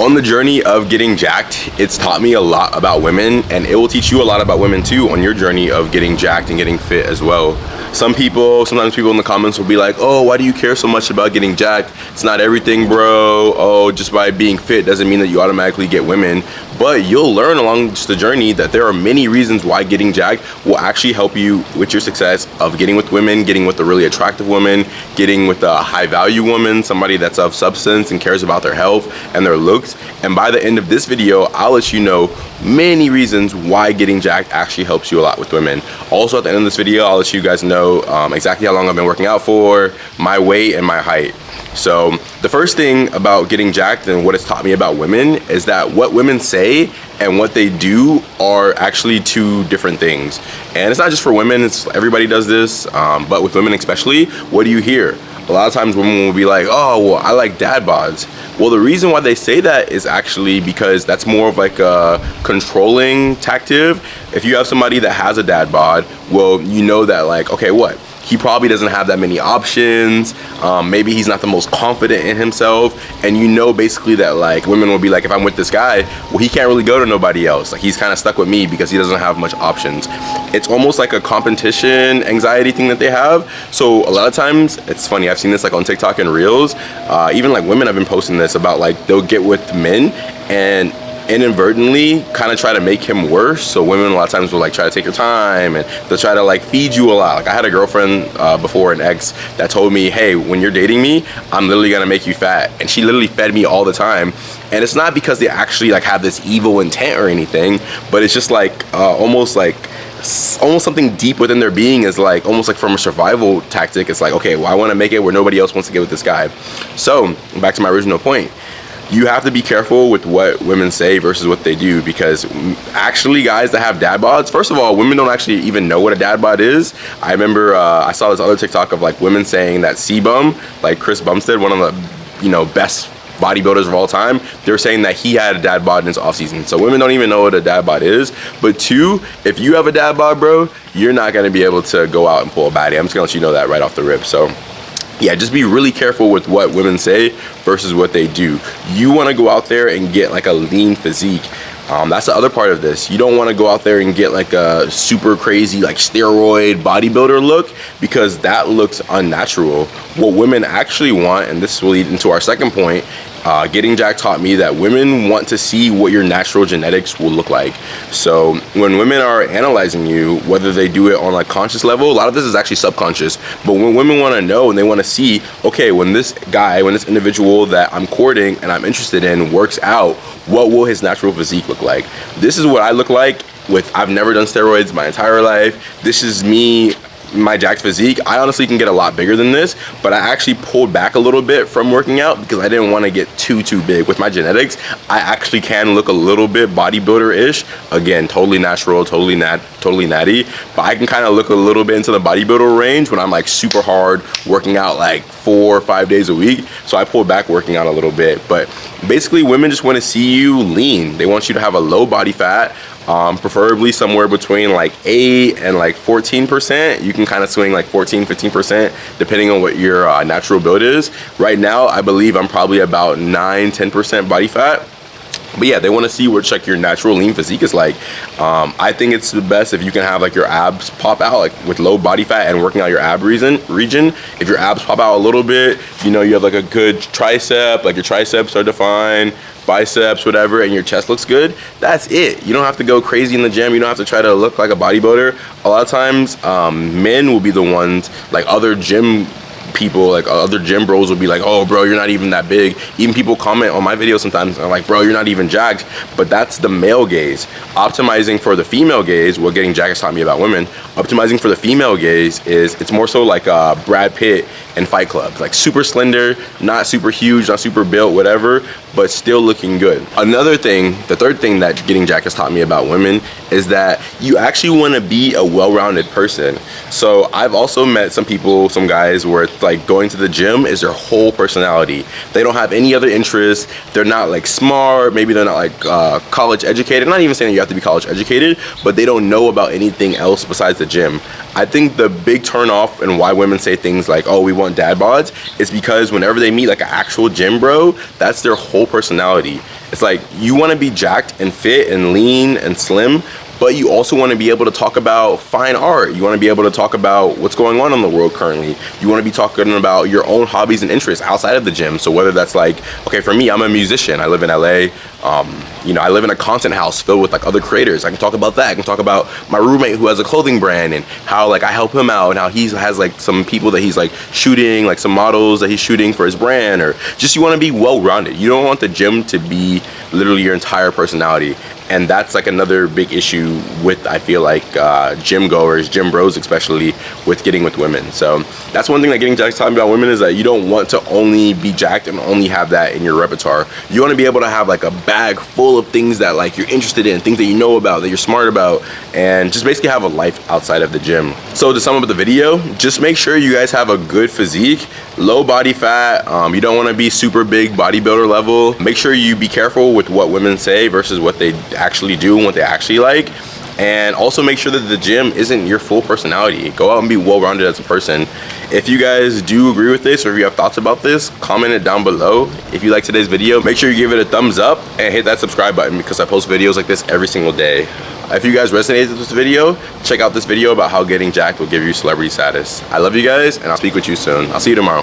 On the journey of getting jacked, it's taught me a lot about women, and it will teach you a lot about women too on your journey of getting jacked and getting fit as well. Sometimes people in the comments will be like, oh, why do you care so much about getting jacked? It's not everything, bro. Oh, just by being fit doesn't mean that you automatically get women. But you'll learn along just the journey that there are many reasons why getting jacked will actually help you with your success of getting with women, getting with a really attractive woman, getting with a high value woman, somebody that's of substance and cares about their health and their looks. And by the end of this video, I'll let you know many reasons why getting jacked actually helps you a lot with women. Also at the end of this video, I'll let you guys know exactly how long I've been working out for, my weight, and my height. So the first thing about getting jacked and what it's taught me about women is that what women say and what they do are actually two different things. And it's not just for women, it's everybody does this, but with women especially, what do you hear? A lot of times women will be like, oh, well, I like dad bods. Well, the reason why they say that is actually because that's more of like a controlling tactic. If you have somebody that has a dad bod, well, you know that like, okay, what? He probably doesn't have that many options. Maybe he's not the most confident in himself. And you know basically that like women will be like, if I'm with this guy, well, he can't really go to nobody else. Like he's kind of stuck with me because he doesn't have much options. It's almost like a competition anxiety thing that they have. So a lot of times, it's funny, I've seen this like on TikTok and Reels. Even like women have been posting this about like they'll get with men and inadvertently kind of try to make him worse. So women a lot of times will like try to take your time and they'll try to like feed you a lot. Like I had a girlfriend before, an ex, that told me, hey, when you're dating me, I'm literally gonna make you fat. And she literally fed me all the time. And it's not because they actually like have this evil intent or anything, but it's just like almost something deep within their being is like almost like from a survival tactic. It's like, okay, well, I want to make it where nobody else wants to get with this guy. So back to my original point, you have to be careful with what women say versus what they do, because actually guys that have dad bods, first of all, women don't actually even know what a dad bod is. I remember I saw this other TikTok of like women saying that C-Bum, like Chris Bumstead, one of the best bodybuilders of all time, they were saying that he had a dad bod in his off season. So women don't even know what a dad bod is. But two, if you have a dad bod, bro, you're not gonna be able to go out and pull a baddie. I'm just gonna let you know that right off the rip. So yeah, just be really careful with what women say versus what they do. You want to go out there and get like a lean physique. That's the other part of this. You don't want to go out there and get like a super crazy like steroid bodybuilder look, because that looks unnatural. What women actually want, and this will lead into our second point, getting jacked taught me that women want to see what your natural genetics will look like. So when women are analyzing you, whether they do it on like conscious level, a lot of this is actually subconscious, but when women want to know and they want to see, okay, when this individual that I'm courting and I'm interested in works out, what will his natural physique look like? This is what I look like I've never done steroids my entire life. This is me, my jacked physique. I honestly can get a lot bigger than this, but I actually pulled back a little bit from working out because I didn't want to get too big. With my genetics, I actually can look a little bit bodybuilder-ish. Again, totally natural, totally natty, but I can kind of look a little bit into the bodybuilder range when I'm like super hard working out like 4 or 5 days a week. So I pulled back working out a little bit. But basically women just want to see you lean. They want you to have a low body fat, preferably somewhere between like 8 and like 14%. You can kind of swing like 14-15% depending on what your natural build is. Right now I believe I'm probably about 9-10% body fat. But yeah, they want to see what like your natural lean physique is like. I think it's the best if you can have like your abs pop out like with low body fat and working out your ab region. If your abs pop out a little bit, you have like a good tricep, like your triceps are defined, biceps, whatever, and your chest looks good. That's it. You don't have to go crazy in the gym. You don't have to try to look like a bodybuilder. A lot of times men will be the ones, like other gym people, like other gym bros will be like, oh bro, you're not even that big. Even people comment on my videos sometimes and I'm like, bro, you're not even jacked. But that's the male gaze. Optimizing for the female gaze, what getting jacked has taught me about women, optimizing for the female gaze is, it's more so like Brad Pitt and Fight Club, like super slender, not super huge, not super built, whatever, but still looking good. Another thing, the third thing that getting jacked has taught me about women is that you actually want to be a well-rounded person. So I've also met some people, some guys where it's like going to the gym is their whole personality. They don't have any other interests. They're not like smart. Maybe they're not like college educated. I'm not even saying that you have to be college educated, but they don't know about anything else besides the gym. I think the big turn off and why women say things like, oh, we want dad bods, is because whenever they meet like an actual gym bro, that's their whole personality. It's like you want to be jacked and fit and lean and slim, but you also want to be able to talk about fine art. You want to be able to talk about what's going on in the world currently. You want to be talking about your own hobbies and interests outside of the gym. So whether that's like, okay, for me, I'm a musician. I live in LA. You know, I live in a content house filled with like other creators. I can talk about that. I can talk about my roommate who has a clothing brand and how like I help him out and how he has like some people that he's like shooting, like some models that he's shooting for his brand, or just you want to be well-rounded. You don't want the gym to be literally your entire personality. And that's like another big issue with, I feel like, gym goers, gym bros especially, with getting with women. So that's one thing that Getting Jacked talking about women is that you don't want to only be jacked and only have that in your repertoire. You want to be able to have like a bag full of things that like you're interested in, things that you know about, that you're smart about, and just basically have a life outside of the gym. So to sum up the video, just make sure you guys have a good physique, low body fat. You don't want to be super big bodybuilder level. Make sure you be careful with what women say versus what they actually do and what they actually like. And also make sure that the gym isn't your full personality. Go out and be well-rounded as a person. If you guys do agree with this, or if you have thoughts about this, comment it down below. If you like today's video, make sure you give it a thumbs up and hit that subscribe button, because I post videos like this every single day. If you guys resonated with this video, check out this video about how getting jacked will give you celebrity status. I love you guys, and I'll speak with you soon. I'll see you tomorrow.